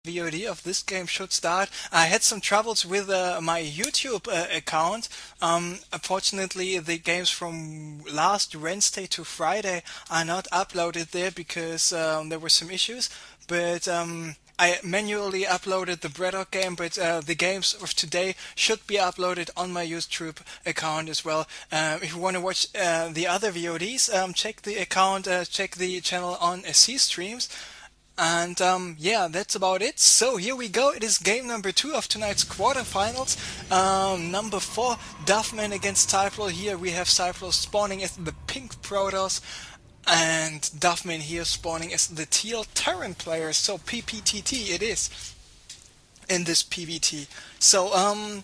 VOD of this game should start. I had some troubles with my YouTube account. Unfortunately, the games from last Wednesday to Friday are not uploaded there because there were some issues. But I manually uploaded the Braddock game, but the games of today should be uploaded on my YouTube account as well. If you want to watch the other VODs, check the account, check the channel on SC Streams. And yeah, that's about it. So here we go. It is game number 2 of tonight's quarterfinals. Number 4, DuFFmAn against Seiplo. Here we have Seiplo spawning as the pink Protoss, and DuFFmAn here spawning as the teal Terran player. So PPTT it is in this PVT. So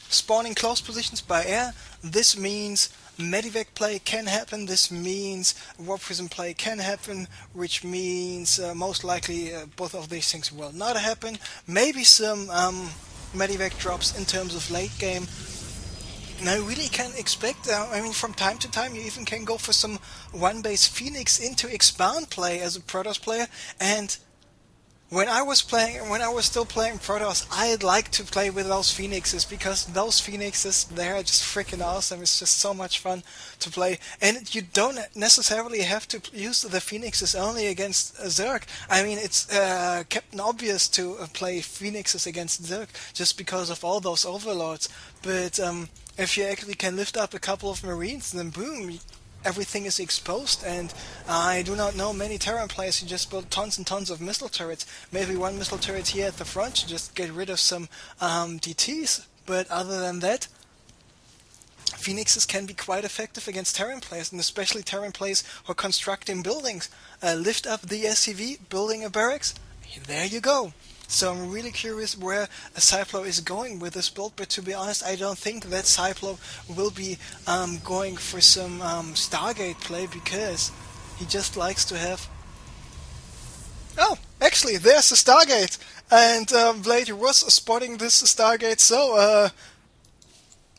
spawning close positions by air. This means Medivac play can happen. This means Warp Prism play can happen, which means most likely both of these things will not happen. Maybe some Medivac drops in terms of late game. Now you really can expect, I mean, from time to time you even can go for some one-base Phoenix into Expand play as a Protoss player. And when I was still playing Protoss, I'd like to play with those Phoenixes, because those Phoenixes, they're just freaking awesome. It's just so much fun to play. And you don't necessarily have to use the Phoenixes only against Zerg. I mean, it's Captain Obvious to play Phoenixes against Zerg just because of all those overlords. But if you actually can lift up a couple of Marines, then boom, everything is exposed. And I do not know many Terran players who just build tons and tons of missile turrets. Maybe one missile turret here at the front to just get rid of some DTs. But other than that, Phoenixes can be quite effective against Terran players, and especially Terran players who are constructing buildings. Lift up the SCV, building a barracks, there you go. So I'm really curious where Seiplo is going with this build, but to be honest, I don't think that Seiplo will be going for some Stargate play, because he just likes to have... Oh, actually, there's the Stargate! And Blade was spotting this Stargate, so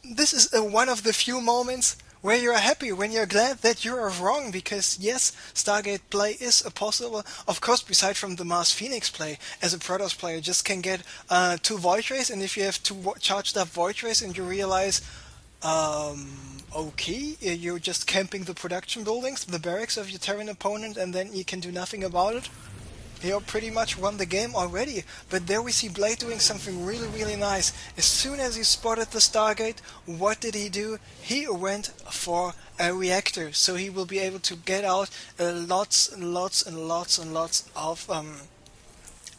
this is one of the few moments where you're happy, when you're glad that you're wrong, because yes, Stargate play is possible. Of course, beside from the Mars Phoenix play, as a Protoss player, just can get 2 Void Rays, and if you have 2 charged up Void Rays and you realize, okay, you're just camping the production buildings, the barracks of your Terran opponent, and then you can do nothing about it, you pretty much won the game already. But there we see Blade doing something really, really nice. As soon as he spotted the Stargate, what did he do? He went for a reactor, so he will be able to get out lots and lots and lots and lots of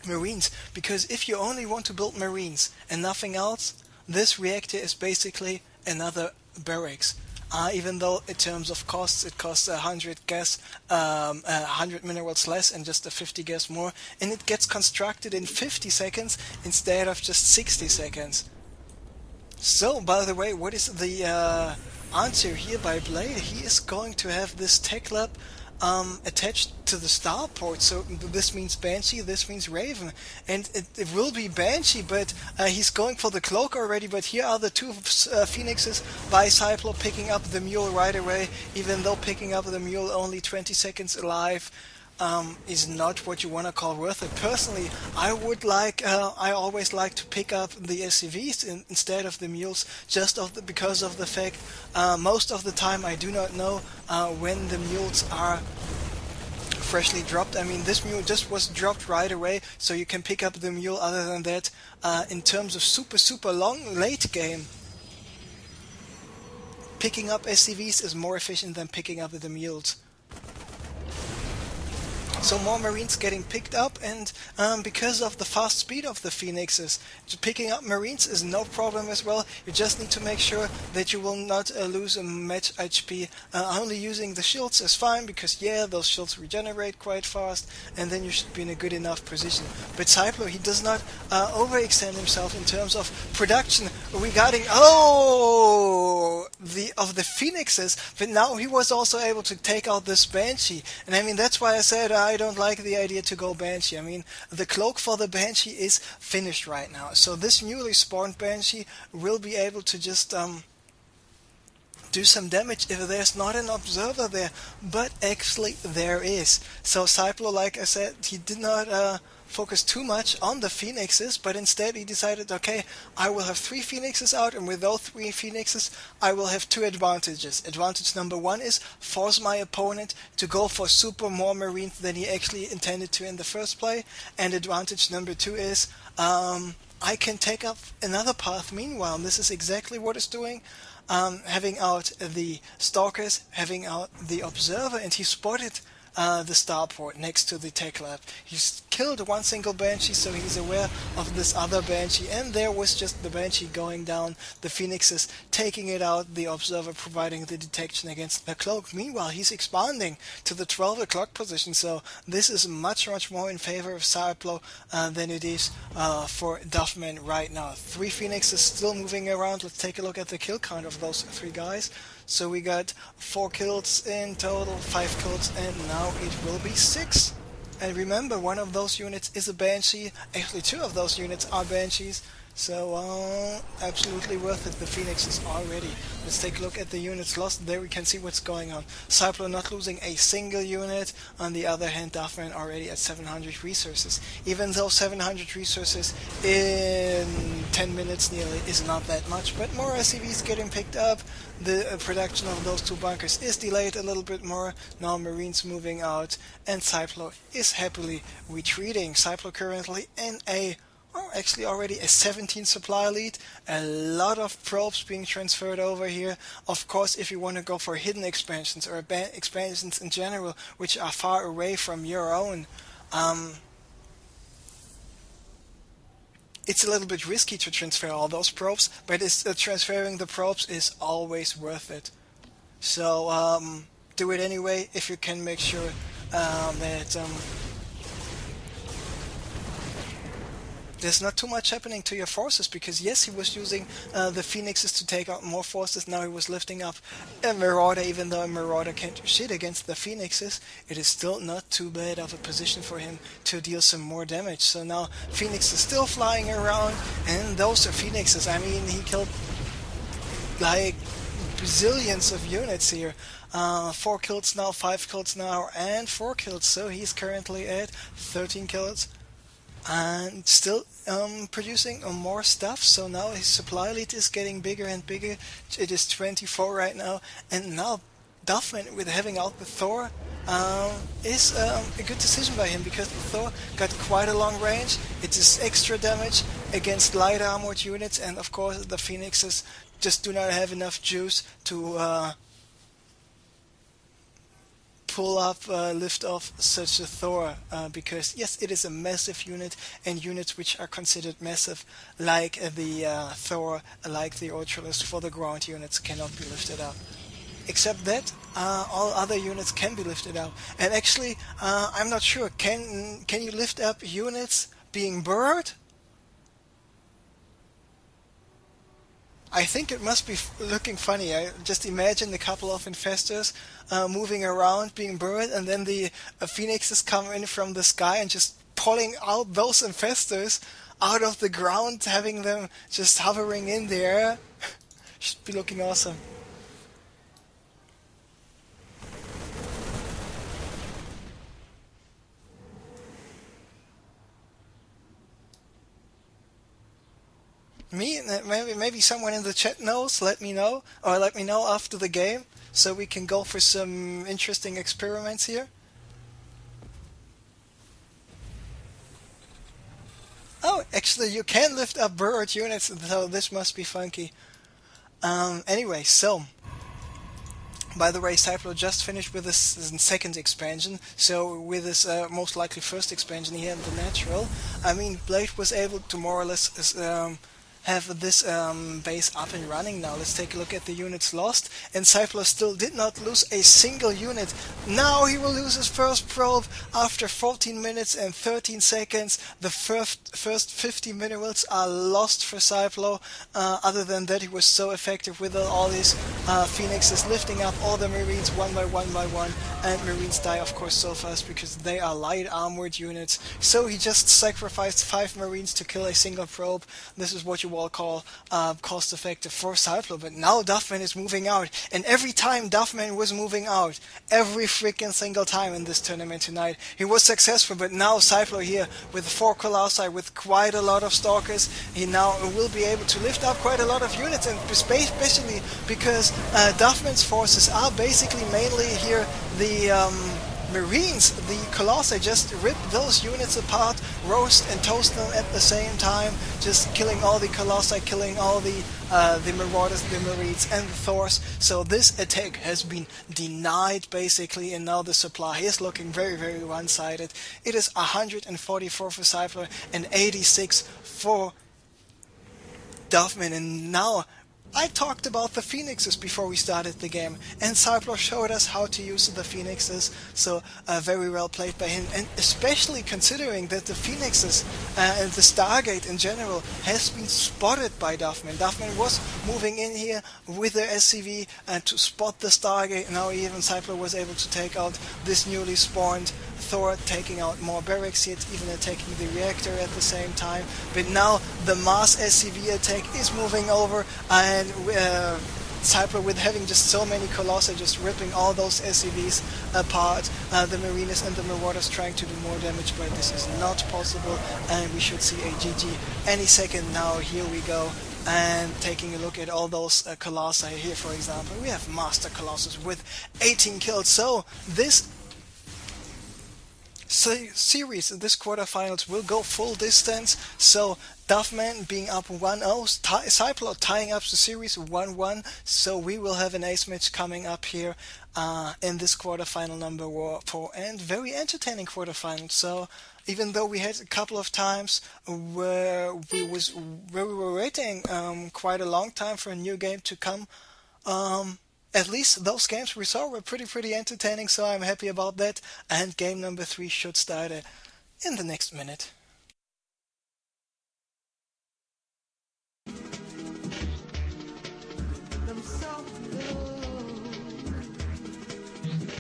Marines. Because if you only want to build Marines and nothing else, this reactor is basically another barracks. Even though in terms of costs, it costs 100 gas, 100 minerals less, and just a 50 gas more, and it gets constructed in 50 seconds instead of just 60 seconds. So, by the way, what is the answer here by Blade? He is going to have this tech lab attached to the starport, so this means Banshee, this means Raven, and it will be Banshee, but he's going for the cloak already. But here are the 2 Phoenixes by Seiplo picking up the mule right away, even though picking up the mule only 20 seconds alive is not what you want to call worth it. Personally, I always like to pick up the SCVs instead of the mules, just because of the fact most of the time I do not know when the mules are freshly dropped. I mean, this mule just was dropped right away, so you can pick up the mule. Other than that, in terms of super long late game, picking up SCVs is more efficient than picking up the mules. So more Marines getting picked up, and because of the fast speed of the Phoenixes, picking up Marines is no problem as well. You just need to make sure that you will not lose a match HP. Only using the shields is fine, because yeah, those shields regenerate quite fast, and then you should be in a good enough position. But Seiplo, he does not overextend himself in terms of production regarding the Phoenixes, but now he was also able to take out this Banshee. And I mean, that's why I said I don't like the idea to go Banshee. I mean, the cloak for the Banshee is finished right now, so this newly spawned Banshee will be able to just do some damage if there's not an observer there, but actually there is. So Seiplo, like I said, he did not focus too much on the Phoenixes, but instead he decided, okay, I will have 3 Phoenixes out, and with those 3 Phoenixes I will have 2 advantages. Advantage number 1 is force my opponent to go for super more Marines than he actually intended to in the first play, and advantage number 2 is I can take up another path meanwhile, and this is exactly what it's doing. Having out the Stalkers, having out the Observer, and he spotted the starport next to the tech lab. He's killed one single Banshee, so he's aware of this other Banshee, and there was just the Banshee going down, the Phoenixes taking it out, the Observer providing the detection against the Cloak. Meanwhile, he's expanding to the 12 o'clock position, so this is much more in favor of Seiplo than it is for DuFFmAn right now. 3 Phoenixes still moving around. Let's take a look at the kill count of those 3 guys. So we got 4 kills in total, 5 kills, and now it will be 6. And remember, one of those units is a Banshee. Actually, 2 of those units are Banshees. So absolutely worth it, the Phoenixes already. Let's take a look at the units lost. There we can see what's going on. Seiplo not losing a single unit. On the other hand, DuFFmAn already at 700 resources. Even though 700 resources in 10 minutes nearly is not that much, but more SCVs getting picked up. The production of those 2 bunkers is delayed a little bit more. Now Marines moving out, and Seiplo is happily retreating. Seiplo currently in a actually already a 17 supply lead. A lot of probes being transferred over here. Of course, if you want to go for hidden expansions or expansions in general, which are far away from your own, it's a little bit risky to transfer all those probes, but transferring the probes is always worth it. So do it anyway if you can make sure that there's not too much happening to your forces, because yes, he was using the Phoenixes to take out more forces. Now he was lifting up a Marauder. Even though a Marauder can't do shit against the Phoenixes, it is still not too bad of a position for him to deal some more damage. So now Phoenix is still flying around, and those are Phoenixes. I mean, he killed like bazillions of units here. 4 kills now, 5 kills now, and 4 kills. So he's currently at 13 kills. And still producing more stuff, so now his supply lead is getting bigger and bigger. It is 24 right now, and now DuFFmAn, with having out the Thor, is a good decision by him, because the Thor got quite a long range. It is extra damage against light armored units, and of course the Phoenixes just do not have enough juice to pull up, lift off such a Thor, because yes, it is a massive unit, and units which are considered massive, like the Thor, like the Ultralist for the ground units, cannot be lifted up. Except that all other units can be lifted up. And actually, I'm not sure, can you lift up units being burrowed? I think it must be looking funny. I just imagine a couple of infestors moving around, being burned, and then the Phoenixes come in from the sky and just pulling out those infestors out of the ground, having them just hovering in the air. Should be looking awesome. Maybe someone in the chat knows. Let me know, or let me know after the game, so we can go for some interesting experiments here. Oh, actually, you can lift up burrowed units, so this must be funky. Anyway, so by the way, Seiplo just finished with his second expansion, so with his most likely first expansion here in the natural, I mean, Blade was able to more or less have this base up and running now. Let's take a look at the units lost, and Seiplo still did not lose a single unit. Now he will lose his first probe after 14 minutes and 13 seconds. The first 50 minerals are lost for Seiplo. Other than that, he was so effective with all these Phoenixes lifting up all the Marines one by one, and Marines die of course so fast because they are light armored units. So he just sacrificed 5 Marines to kill a single probe. This is what you wall call cost effective for Seiplo, but now DuFFmAn is moving out, and every time DuFFmAn was moving out, every freaking single time in this tournament tonight, he was successful. But now Seiplo here with 4 Colossi, with quite a lot of Stalkers, he now will be able to lift up quite a lot of units, and especially because DuFFmAn's forces are basically mainly here the Marines. The Colossi just rip those units apart, roast and toast them at the same time, just killing all the Colossi, killing all the Marauders, the Marines, and the Thors. So this attack has been denied basically, and now the supply is looking very, very one-sided. It is 144 for Seiplo and 86 for DuFFmAn, and now I talked about the Phoenixes before we started the game, and Seiplo showed us how to use the Phoenixes, so very well played by him, and especially considering that the Phoenixes and the Stargate in general has been spotted by DuFFmAn. DuFFmAn was moving in here with their SCV to spot the Stargate. Now even Seiplo was able to take out this newly spawned Thor, taking out more barracks yet, even attacking the reactor at the same time. But now the mass SCV attack is moving over, and Seiplo, with having just so many Colossi, just ripping all those SCVs apart. The Marines and the Marauders trying to do more damage, but this is not possible, and we should see a GG any second now. Here we go. And taking a look at all those Colossi here, for example, we have Master Colossus with 18 kills. So this series, this quarterfinals, will go full distance. So DuFFmAn being up 1-0, Seiplo tying up the series 1-1. So we will have an ace match coming up here in this quarterfinal number 4, and very entertaining quarterfinal. So even though we had a couple of times where we were waiting quite a long time for a new game to come, at least those games we saw were pretty entertaining, so I'm happy about that. And game number 3 should start in the next minute.